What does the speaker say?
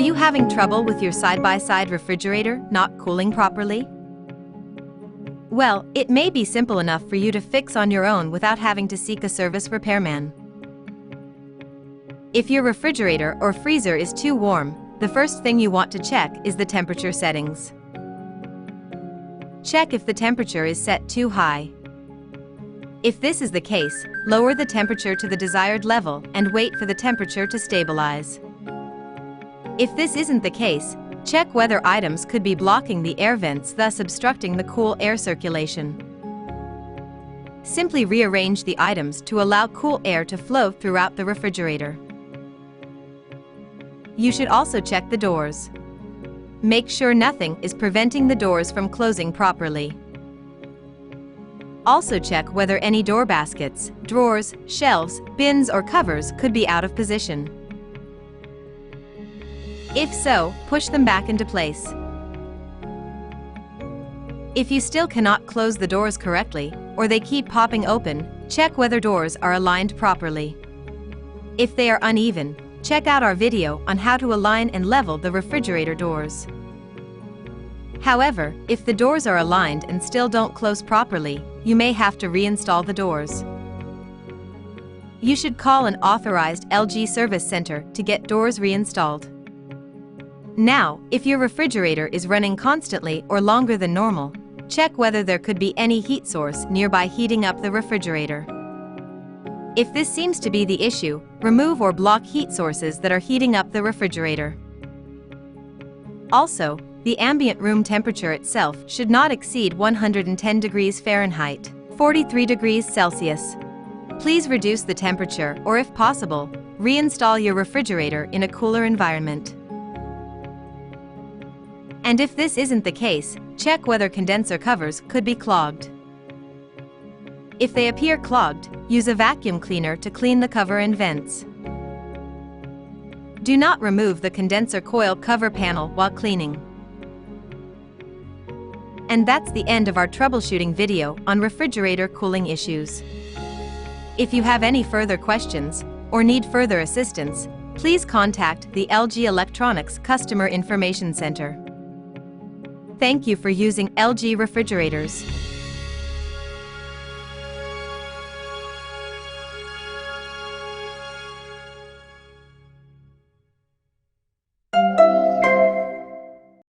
you having trouble with your side-by-side refrigerator not cooling properly? Well, it may be simple enough for you to fix on your own without having to seek a service repairman. If your refrigerator or freezer is too warm, the first thing you want to check is the temperature settings. Check if the temperature is set too high. If this is the case, lower the temperature to the desired level and wait for the temperature to stabilize. If this isn't the case, check whether items could be blocking the air vents, thus obstructing the cool air circulation. Simply rearrange the items to allow cool air to flow throughout the refrigerator. You should also check the doors. Make sure nothing is preventing the doors from closing properly. Also check whether any door baskets, drawers, shelves, bins or covers could be out of position. If so, push them back into place. If you still cannot close the doors correctly, or they keep popping open, check whether doors are aligned properly. If they are uneven, check out our video on how to align and level the refrigerator doors. However, if the doors are aligned and still don't close properly, you may have to reinstall the doors. You should call an authorized LG service center to get doors reinstalled. Now, if your refrigerator is running constantly or longer than normal, check whether there could be any heat source nearby heating up the refrigerator. If this seems to be the issue, remove or block heat sources that are heating up the refrigerator. Also, the ambient room temperature itself should not exceed 110 degrees Fahrenheit, 43 degrees Celsius. Please reduce the temperature or, if possible, reinstall your refrigerator in a cooler environment. And if this isn't the case, check whether condenser covers could be clogged. If they appear clogged, use a vacuum cleaner to clean the cover and vents. Do not remove the condenser coil cover panel while cleaning. And that's the end of our troubleshooting video on refrigerator cooling issues. If you have any further questions or need further assistance, please contact the LG Electronics Customer Information Center. Thank you for using LG refrigerators.